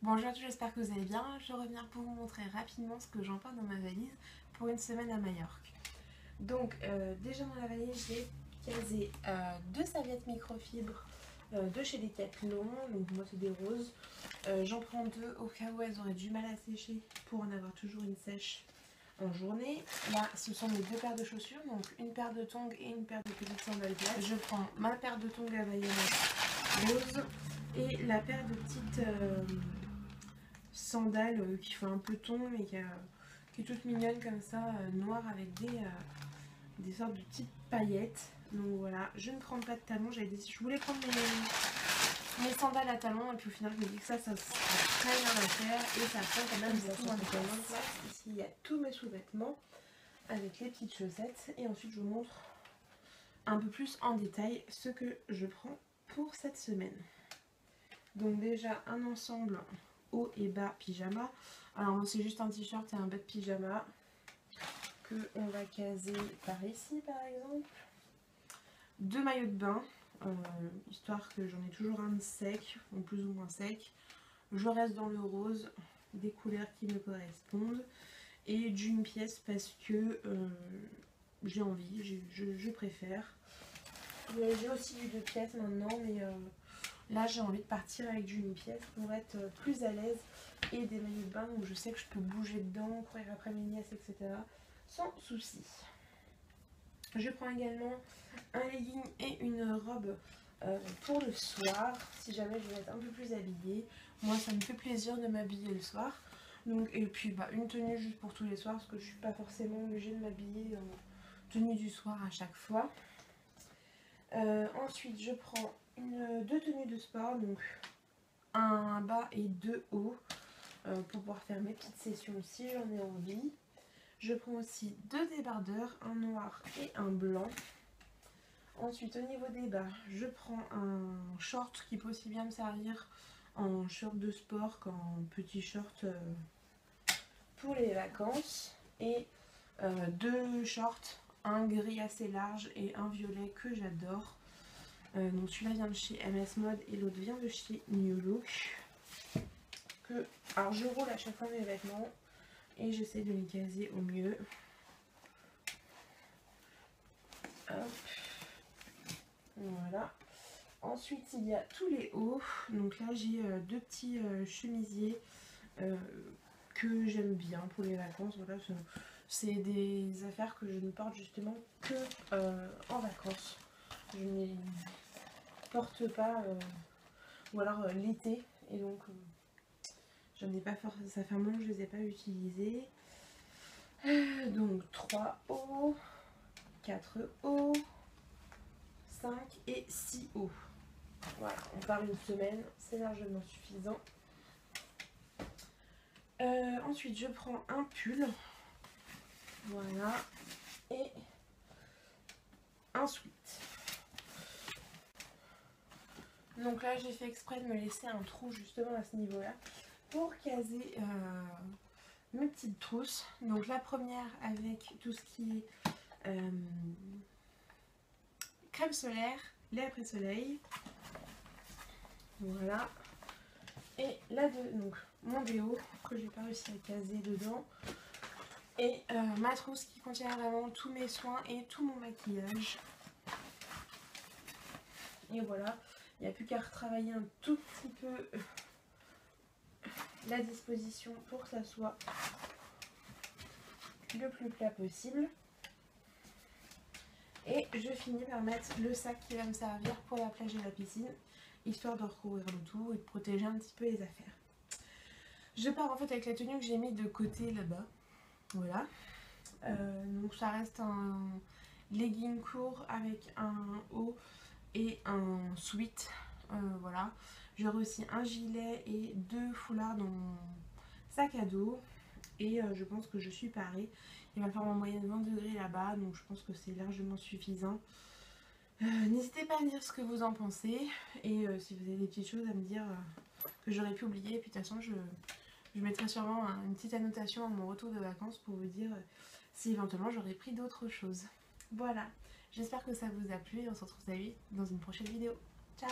Bonjour à tous, j'espère que vous allez bien. Je reviens pour vous montrer rapidement ce que j'emporte dans ma valise pour une semaine à Majorque. Donc déjà dans la valise, j'ai casé deux serviettes microfibres de chez Decathlon. Donc moi c'est des roses. J'en prends deux au cas où elles auraient du mal à sécher pour en avoir toujours une sèche en journée. Là ce sont mes deux paires de chaussures, donc une paire de tongs et une paire de petites sandales plates. Je prends ma paire de tongs à baïonnette rose et la paire de petites sandales qui fait un peu thon mais qui est toute mignonne comme ça, noire avec des sortes de petites paillettes. Donc voilà, je ne prends pas de talons. Je voulais prendre mes sandales à talons et puis au final je me dis que ça serait très bien à faire et ça prend quand même beaucoup moins de place. Ici il y a tous mes sous-vêtements avec les petites chaussettes et ensuite je vous montre un peu plus en détail ce que je prends pour cette semaine. Donc déjà un ensemble haut et bas pyjama. Alors moi c'est juste un t-shirt et un bas de pyjama que on va caser par ici par exemple. Deux maillots de bain, histoire que j'en ai toujours un de sec, ou plus ou moins sec. Je reste dans le rose, des couleurs qui me correspondent. Et d'une pièce parce que j'ai envie, je préfère. J'ai aussi du 2 pièces maintenant, mais là j'ai envie de partir avec du 1 pièce pour être plus à l'aise et des maillots de bain où je sais que je peux bouger dedans, courir après mes nièces, etc. sans souci. Je prends également un legging et une robe pour le soir, si jamais je veux être un peu plus habillée. Moi ça me fait plaisir de m'habiller le soir. Donc, et puis une tenue juste pour tous les soirs parce que je suis pas forcément obligée de m'habiller en tenue du soir à chaque fois. Ensuite je prends deux tenues de sport, donc un bas et deux hauts pour pouvoir faire mes petites sessions si j'en ai envie. Je prends aussi deux débardeurs, un noir et un blanc. Ensuite au niveau des bas, je prends un short qui peut aussi bien me servir en short de sport qu'en petit short pour les vacances. Et deux shorts, un gris assez large et un violet que j'adore. Donc celui-là vient de chez MS Mode et l'autre vient de chez New Look. Alors je roule à chaque fois mes vêtements et j'essaie de les caser au mieux. Hop. Voilà. Ensuite il y a tous les hauts. Donc là j'ai deux petits chemisiers que j'aime bien pour les vacances. Voilà, c'est des affaires que je ne porte justement que en vacances. Je ne les porte pas ou alors l'été et donc je n'ai pas forcément, ça fait un moment que je ne les ai pas utilisés. Donc 3 hauts, 4 hauts, 5 et 6 hauts. Voilà, on part une semaine, c'est largement suffisant. Ensuite je prends un pull, voilà, et un sweat. Donc là j'ai fait exprès de me laisser un trou justement à ce niveau là pour caser mes petites trousses. Donc la première avec tout ce qui est crème solaire, lait après soleil, voilà. Et là donc mon déo que j'ai pas réussi à caser dedans et ma trousse qui contient vraiment tous mes soins et tout mon maquillage. Et voilà, il n'y a plus qu'à retravailler un tout petit peu la disposition pour que ça soit le plus plat possible. Et je finis par mettre le sac qui va me servir pour la plage et la piscine, histoire de recouvrir le tout et de protéger un petit peu les affaires. Je pars en fait avec la tenue que j'ai mis de côté là-bas. Voilà. Donc ça reste un legging court avec un haut et un sweat. Voilà. J'aurai aussi un gilet et deux foulards dans mon sac à dos. Et je pense que je suis parée. Il va faire en moyenne 20 degrés là-bas, donc je pense que c'est largement suffisant. N'hésitez pas à me dire ce que vous en pensez. Et si vous avez des petites choses à me dire que j'aurais pu oublier. Et puis de toute façon, je mettrai sûrement une petite annotation à mon retour de vacances pour vous dire si éventuellement j'aurais pris d'autres choses. Voilà, j'espère que ça vous a plu et on se retrouve très vite dans une prochaine vidéo. Ciao!